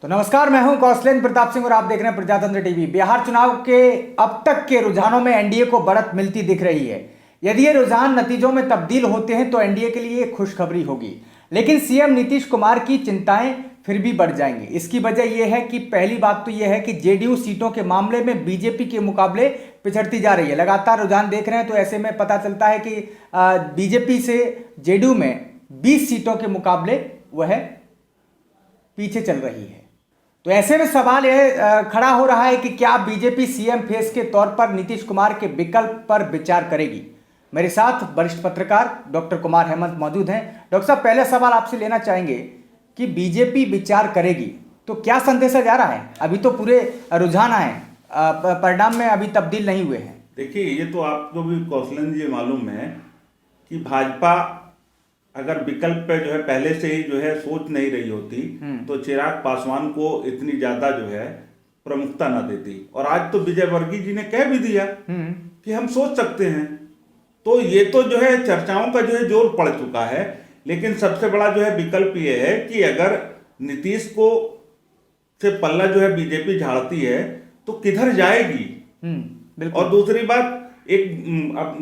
तो नमस्कार, मैं हूं कौशलेंद्र प्रताप सिंह और आप देख रहे हैं प्रजातंत्र टीवी। बिहार चुनाव के अब तक के रुझानों में एनडीए को बढ़त मिलती दिख रही है। यदि ये रुझान नतीजों में तब्दील होते हैं तो एनडीए के लिए खुशखबरी होगी, लेकिन सीएम नीतीश कुमार की चिंताएं फिर भी बढ़ जाएंगी। इसकी वजह यह है कि पहली बात तो यह है कि जेडीयू सीटों के मामले में बीजेपी के मुकाबले पिछड़ती जा रही है। लगातार रुझान देख रहे हैं तो ऐसे में पता चलता है कि बीजेपी से जेडीयू में 20 सीटों के मुकाबले वह पीछे चल रही है। तो ऐसे में सवाल यह खड़ा हो रहा है कि क्या बीजेपी सीएम फेस के तौर पर नीतीश कुमार के विकल्प पर विचार करेगी। मेरे साथ वरिष्ठ पत्रकार डॉक्टर कुमार हेमंत मौजूद हैं। डॉक्टर साहब, पहले सवाल आपसे लेना चाहेंगे कि बीजेपी विचार करेगी तो क्या संदेशा जा रहा है? अभी तो पूरे रुझान आए, परिणाम में अभी तब्दील नहीं हुए हैं। देखिए, ये तो आपको भी कौशलेंद्र जी मालूम है कि भाजपा अगर विकल्प पे जो है पहले से ही जो है सोच नहीं रही होती तो चिराग पासवान को इतनी ज्यादा जो है प्रमुखता न देती। और आज तो विजय वर्गीय जी ने कह भी दिया कि हम सोच सकते हैं। तो ये तो जो है चर्चाओं का जो है जोर पड़ चुका है। लेकिन सबसे बड़ा जो है विकल्प ये है कि अगर नीतीश को से पल्ला जो है बीजेपी झाड़ती है तो किधर जाएगी। और दूसरी बात, अब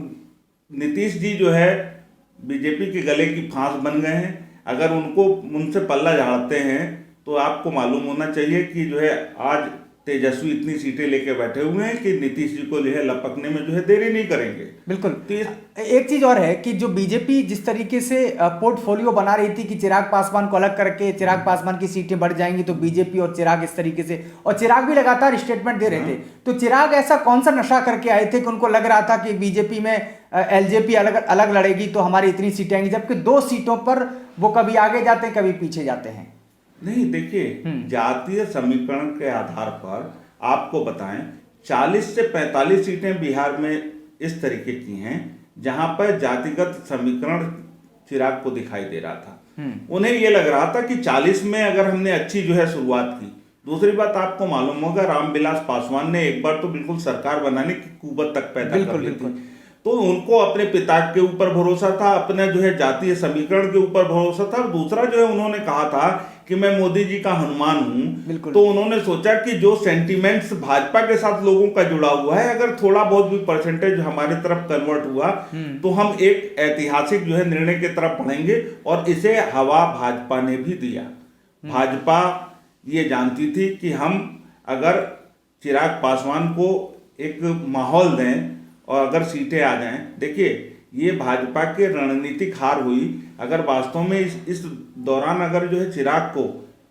नीतीश जी जो है बीजेपी के गले की फांस बन गए हैं। अगर उनसे पल्ला झाड़ते हैं तो आपको मालूम होना चाहिए कि जो है आज तेजस्वी इतनी सीटें लेके बैठे हुए हैं कि नीतीश जी को जो है लपकने में जो है देरी नहीं करेंगे। बिल्कुल। तो एक चीज और है कि जो बीजेपी जिस तरीके से पोर्टफोलियो बना रही थी कि चिराग पासवान को अलग करके चिराग पासवान की सीटें बढ़ जाएंगी तो बीजेपी और चिराग इस तरीके से, और चिराग भी लगातार स्टेटमेंट दे रहे थे। तो चिराग ऐसा कौन सा नशा करके आए थे कि उनको लग रहा था कि बीजेपी में एलजेपी अलग लड़ेगी तो हमारी इतनी सीटें आएंगी, जबकि 2 सीटों पर वो कभी आगे जाते हैं कभी पीछे जाते हैं। नहीं, देखिए, जातीय समीकरण के आधार पर आपको बताएं 40 से 45 सीटें बिहार में इस तरीके की हैं जहां पर जातिगत समीकरण चिराग को दिखाई दे रहा था। उन्हें यह लग रहा था कि 40 में अगर हमने अच्छी जो है शुरुआत की। दूसरी बात, आपको मालूम होगा रामविलास पासवान ने एक बार तो बिल्कुल सरकार बनाने की कुवत तक पैदा कर ली थी। तो उनको अपने पिता के ऊपर भरोसा था, अपने जो है जातीय समीकरण के ऊपर भरोसा था। और दूसरा जो है उन्होंने कहा था कि मैं मोदी जी का हनुमान हूं। तो उन्होंने सोचा कि जो सेंटिमेंट्स भाजपा के साथ लोगों का जुड़ा हुआ है, अगर थोड़ा बहुत भी परसेंटेज हमारी तरफ कन्वर्ट हुआ तो हम एक ऐतिहासिक जो है निर्णय की तरफ बढ़ेंगे। और इसे हवा भाजपा ने भी दिया। भाजपा ये जानती थी कि हम अगर चिराग पासवान को एक माहौल दें और अगर सीटें आ जाएं, देखिए ये भाजपा के रणनीतिक हार हुई। अगर वास्तव में इस दौरान अगर जो है चिराग को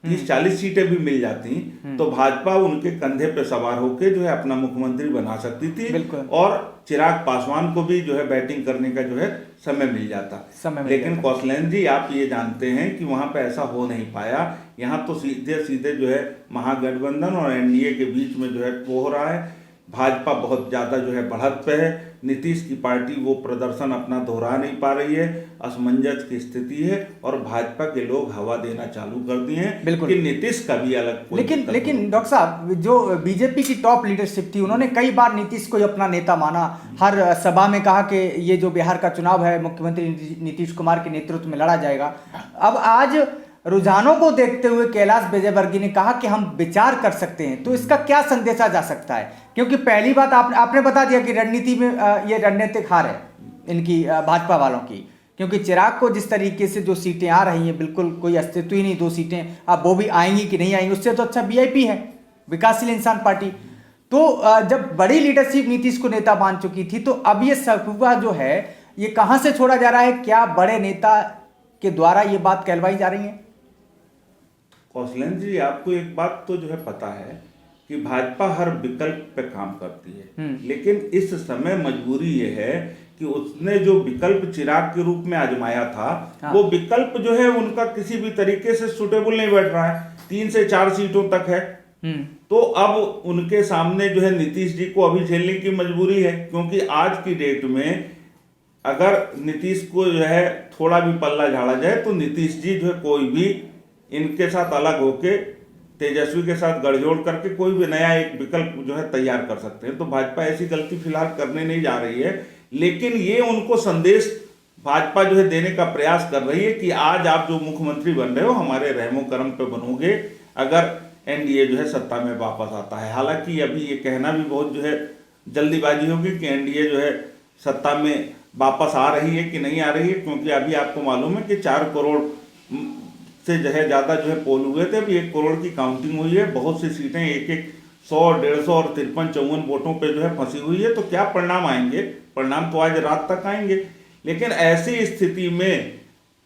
30-40 सीटें भी मिल जाती तो भाजपा उनके कंधे पे सवार होकर जो है अपना मुख्यमंत्री बना सकती थी और चिराग पासवान को भी जो है बैटिंग करने का जो है समय मिल जाता। लेकिन कौशलेंद्र जी, आप ये जानते हैं कि वहां पे ऐसा हो नहीं पाया। यहाँ तो सीधे सीधे जो है महागठबंधन और एनडीए के बीच में जो है वो हो रहा है। भाजपा बहुत ज्यादा जो है बढ़त पे है। नीतीश की पार्टी वो प्रदर्शन अपना दोहरा नहीं पा रही है, असमंजस की स्थिति है और भाजपा के लोग हवा देना चालू कर दिए हैं कि नीतीश का भी अलग। लेकिन डॉक्टर साहब, जो बीजेपी की टॉप लीडरशिप थी उन्होंने कई बार नीतीश को अपना नेता माना, हर सभा में कहा कि ये जो बिहार का चुनाव है मुख्यमंत्री नीतीश कुमार के नेतृत्व में लड़ा जाएगा। अब आज रुझानों को देखते हुए कैलाश विजयवर्गीय ने कहा कि हम विचार कर सकते हैं, तो इसका क्या संदेशा जा सकता है? क्योंकि पहली बात आपने बता दिया कि रणनीति में ये रणनीतिक हार है इनकी, भाजपा वालों की, क्योंकि चिराग को जिस तरीके से जो सीटें आ रही हैं बिल्कुल कोई अस्तित्व ही नहीं। 2 सीटें अब वो भी आएंगी कि नहीं आएंगी, उससे तो अच्छा वीआईपी है, विकासशील इंसान पार्टी। तो जब बड़ी लीडरशिप नीतीश को नेता मान चुकी थी तो अब ये सफुआ जो है ये कहां से छोड़ा जा रहा है? क्या बड़े नेता के द्वारा ये बात कहलवाई जा रही है? कौशलेंद्र जी, आपको एक बात तो जो है पता है कि भाजपा हर विकल्प पे काम करती है। लेकिन इस समय मजबूरी ये है कि उसने जो विकल्प चिराग के रूप में आजमाया था वो विकल्प जो है उनका किसी भी तरीके से सुटेबल नहीं बैठ रहा है। 3 से 4 सीटों तक है। तो अब उनके सामने जो है नीतीश जी को अभी झेलने की मजबूरी है, क्योंकि आज की डेट में अगर नीतीश को जो है थोड़ा भी पल्ला झाड़ा जाए तो नीतीश जी जो है कोई भी इनके साथ अलग होके तेजस्वी के साथ गठजोड़ करके कोई भी नया एक विकल्प जो है तैयार कर सकते हैं। तो भाजपा ऐसी गलती फिलहाल करने नहीं जा रही है। लेकिन ये उनको संदेश भाजपा जो है देने का प्रयास कर रही है कि आज आप जो मुख्यमंत्री बन रहे हो हमारे रहमो करम पे बनोगे। अगर एनडीए जो है सत्ता में वापस आता है। हालांकि अभी ये कहना भी बहुत जो है जल्दीबाजी होगी कि एनडीए जो है सत्ता में वापस आ रही है कि नहीं आ रही है, क्योंकि अभी आपको मालूम है कि 4 करोड़ से जो है ज़्यादा जो है पोल हुए थे। अभी 1 करोड़ की काउंटिंग हुई है। बहुत सी सीटें एक 100, 150 और 53-54 वोटों पे जो है फंसी हुई है। तो क्या परिणाम आएंगे? परिणाम तो आज रात तक आएंगे। लेकिन ऐसी स्थिति में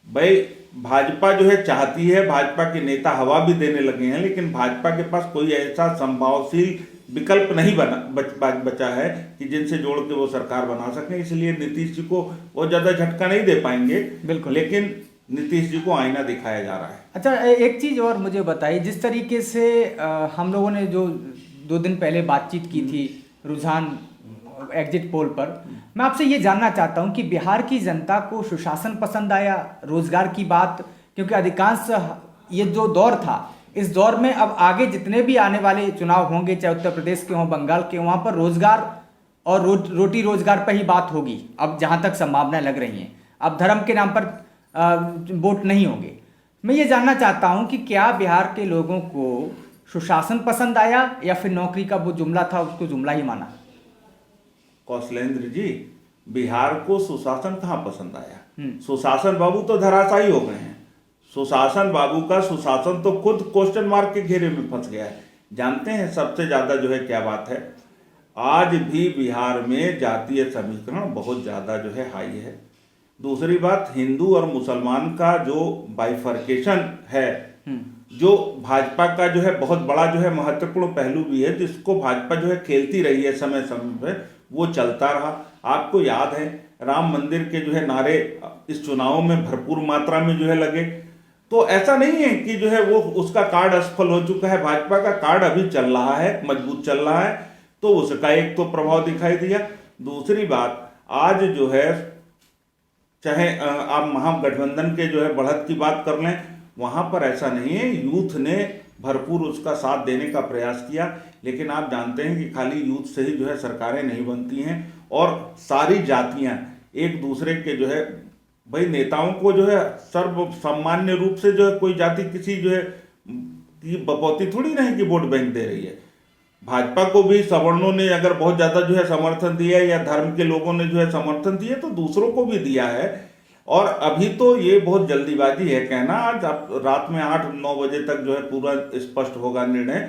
भाई भाजपा जो है चाहती है, भाजपा के नेता हवा भी देने लगे हैं, लेकिन भाजपा के पास कोई ऐसा संभावशील विकल्प नहीं बचा है कि जिनसे जोड़ के वो सरकार बना सकें। इसलिए नीतीश जी को वो ज्यादा झटका नहीं दे पाएंगे। बिल्कुल। लेकिन नीतीश जी को आईना दिखाया जा रहा है। अच्छा, एक चीज़ और मुझे बताइए, जिस तरीके से हम लोगों ने जो 2 दिन पहले बातचीत की थी रुझान एग्जिट पोल पर, मैं आपसे ये जानना चाहता हूँ कि बिहार की जनता को सुशासन पसंद आया, रोजगार की बात, क्योंकि अधिकांश ये जो दौर था, इस दौर में अब आगे जितने भी आने वाले चुनाव होंगे, चाहे उत्तर प्रदेश के हों, बंगाल के, वहाँ पर रोजगार और रोटी रोजगार पर ही बात होगी। अब जहाँ तक संभावनाएं लग रही हैं, अब धर्म के नाम पर वोट नहीं होंगे। मैं ये जानना चाहता हूँ कि क्या बिहार के लोगों को सुशासन पसंद आया या फिर नौकरी का वो जुमला था उसको जुमला ही माना? कौशलेंद्र जी, बिहार को सुशासन कहाँ पसंद आया? सुशासन बाबू तो धराशायी हो गए हैं। सुशासन बाबू का सुशासन तो खुद क्वेश्चन मार्क के घेरे में फंस गया है। जानते हैं सबसे ज्यादा जो है क्या बात है? आज भी बिहार में जातीय समीकरण बहुत ज्यादा जो है हाई है। दूसरी बात, हिंदू और मुसलमान का जो बाइफर्केशन है, जो भाजपा का जो है बहुत बड़ा जो है महत्वपूर्ण पहलू भी है, जिसको भाजपा जो है खेलती रही है समय समय पे, वो चलता रहा। आपको याद है राम मंदिर के जो है नारे इस चुनाव में भरपूर मात्रा में जो है लगे। तो ऐसा नहीं है कि जो है वो उसका कार्ड असफल हो चुका है। भाजपा का कार्ड अभी चल रहा है, मजबूत चल रहा है। तो उसका एक तो प्रभाव दिखाई दिया। दूसरी बात, आज जो है चाहे आप महागठबंधन के जो है बढ़त की बात कर लें, वहां पर ऐसा नहीं है। यूथ ने भरपूर उसका साथ देने का प्रयास किया। लेकिन आप जानते हैं कि खाली यूथ से ही जो है सरकारें नहीं बनती हैं, और सारी जातियां एक दूसरे के जो है भाई नेताओं को जो है सर्व सामान्य रूप से जो है कोई जाति किसी जो है की बपौती थोड़ी नहीं कि वोट बैंक दे रही है। भाजपा को भी सवर्णों ने अगर बहुत ज्यादा जो है समर्थन दिया है, या धर्म के लोगों ने जो है समर्थन दिया, तो दूसरों को भी दिया है। और अभी तो ये बहुत जल्दीबाजी है कहना, आज रात में 8-9 बजे तक जो है पूरा स्पष्ट होगा निर्णय।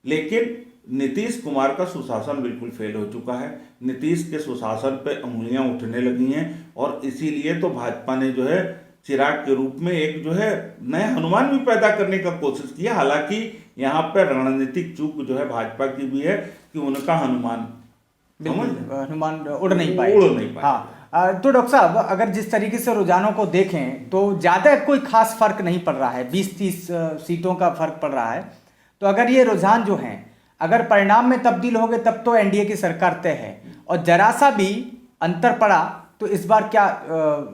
लेकिन नीतीश कुमार का सुशासन बिल्कुल फेल हो चुका है। नीतीश के सुशासन पे उंगलियां उठने लगी हैं, और इसीलिए तो भाजपा ने जो है चिराग के रूप में एक जो है नया हनुमान भी पैदा करने का कोशिश किया। हालांकि यहाँ पर रणनीतिक चूक जो है भाजपा की भी है कि उनका हनुमान उड़ नहीं पाए। हाँ, तो डॉक्टर साहब, अगर जिस तरीके से रुझानों को देखें तो ज़्यादा कोई खास फर्क नहीं पड़ रहा है, 20-30 सीटों का फर्क पड़ रहा है। तो अगर ये रुझान जो हैं अगर परिणाम में तब्दील हो गए, तब तो एनडीए की सरकार तय है। और जरा सा भी अंतर पड़ा तो इस बार क्या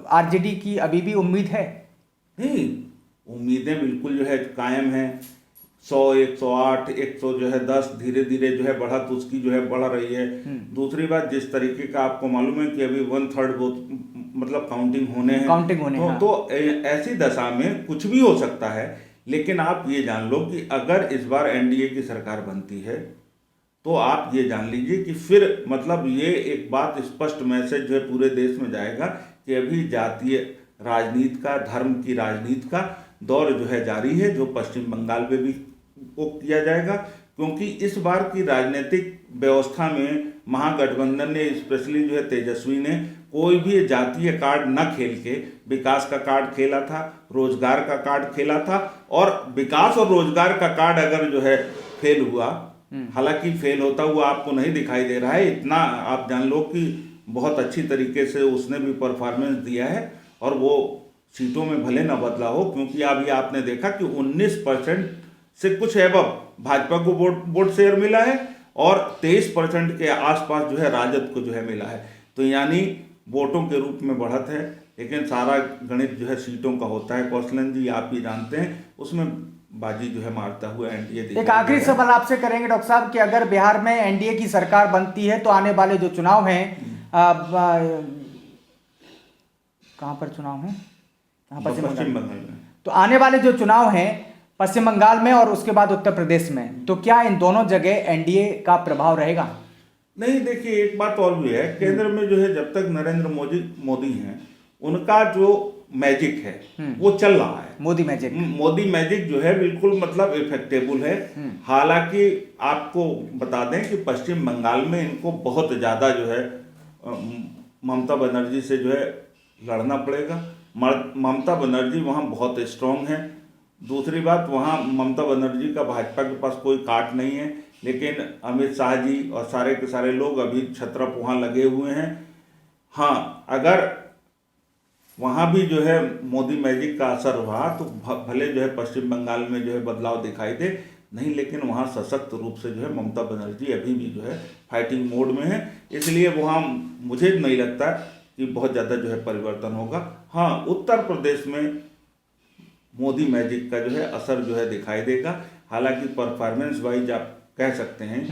आरजेडी की अभी भी उम्मीद है? नहीं, उम्मीदें बिल्कुल जो है कायम है। 100, 108, 100 जो है 10 धीरे धीरे जो है बढ़त उसकी जो है बढ़ रही है। दूसरी बात, जिस तरीके का आपको मालूम है कि अभी 1/3 वो मतलब काउंटिंग होने हैं, तो ऐसी दशा में कुछ भी हो सकता है। लेकिन आप ये जान लो कि अगर इस बार एनडीए की सरकार बनती है, तो आप ये जान लीजिए कि फिर मतलब ये एक बात स्पष्ट मैसेज जो है पूरे देश में जाएगा कि अभी जातीय राजनीति का, धर्म की राजनीति का दौर जो है जारी है, जो पश्चिम बंगाल में भी वो किया जाएगा। क्योंकि इस बार की राजनीतिक व्यवस्था में महागठबंधन ने, स्पेशली जो है तेजस्वी ने, कोई भी जातीय कार्ड न खेल के विकास का कार्ड खेला था, रोजगार का कार्ड खेला था। और विकास और रोजगार का कार्ड अगर जो है फेल हुआ, हालांकि फेल होता हुआ आपको नहीं दिखाई दे रहा है, इतना आप जान लो कि बहुत अच्छी तरीके से उसने भी परफॉर्मेंस दिया है। और वो सीटों में भले न बदला हो, क्योंकि अभी आपने देखा कि 19% से कुछ एबव भाजपा को वोट शेयर मिला है, और 23% के आसपास जो है राजद को जो है मिला है। तो यानी वोटों के रूप में बढ़त है। लेकिन सारा गणित जो है सीटों का होता है, कौशलन जी आप ही जानते हैं, उसमें बाजी जो है मारता हुआ एनडीए। एक आखिरी सवाल आपसे करेंगे डॉक्टर साहब कि अगर बिहार में एनडीए की सरकार बनती है तो आने वाले जो चुनाव हैं, कहाँ पर चुनाव है? पश्चिम बंगाल में। तो आने वाले जो चुनाव हैं पश्चिम बंगाल में और उसके बाद उत्तर प्रदेश में, तो क्या इन दोनों जगह एनडीए का प्रभाव रहेगा? नहीं, देखिए एक बात और भी है, केंद्र में जो है जब तक नरेंद्र मोदी हैं, उनका जो मैजिक है वो चल रहा है। मोदी मैजिक जो है बिल्कुल मतलब इफेक्टेबल है। हालांकि आपको बता दें कि पश्चिम बंगाल में इनको बहुत ज्यादा जो है ममता बनर्जी से जो है लड़ना पड़ेगा। ममता बनर्जी वहाँ बहुत स्ट्रांग है। दूसरी बात, वहाँ ममता बनर्जी का भाजपा के पास कोई काट नहीं है, लेकिन अमित शाह जी और सारे के सारे लोग अभी छत्रप वहाँ लगे हुए हैं। हाँ, अगर वहाँ भी जो है मोदी मैजिक का असर हुआ तो भले जो है पश्चिम बंगाल में जो है बदलाव दिखाई दे, नहीं, लेकिन वहाँ सशक्त रूप से जो है ममता बनर्जी अभी भी जो है फाइटिंग मोड में है। इसलिए वहाँ मुझे नहीं लगता कि बहुत ज़्यादा जो है परिवर्तन होगा। हाँ, उत्तर प्रदेश में मोदी मैजिक का जो है असर जो है दिखाई देगा। हालांकि परफॉर्मेंस वाइज आप कह सकते हैं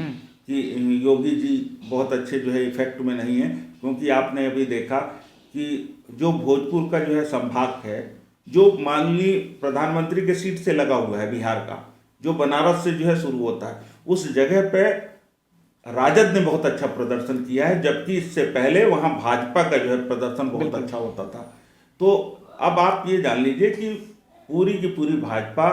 कि योगी जी बहुत अच्छे जो है इफेक्ट में नहीं है, क्योंकि आपने अभी देखा कि जो भोजपुर का जो है संभाग है, जो माननीय प्रधानमंत्री के सीट से लगा हुआ है बिहार का, जो बनारस से जो है शुरू होता है, उस जगह पे राजद ने बहुत अच्छा प्रदर्शन किया है, जबकि इससे पहले वहाँ भाजपा का जो है प्रदर्शन बहुत अच्छा होता था। तो अब आप ये जान लीजिए कि पूरी की पूरी भाजपा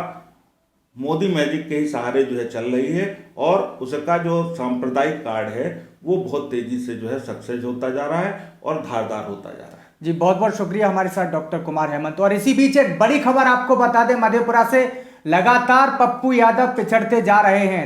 मोदी मैजिक के ही सहारे जो है चल रही है, और उसका जो सांप्रदायिक कार्ड है वो बहुत तेजी से जो है सक्सेस होता जा रहा है और धारदार होता जा रहा है। जी, बहुत बहुत शुक्रिया हमारे साथ डॉक्टर कुमार हेमंत। और इसी बीच एक बड़ी खबर आपको बता दें, मधेपुरा से लगातार पप्पू यादव पिछड़ते जा रहे हैं।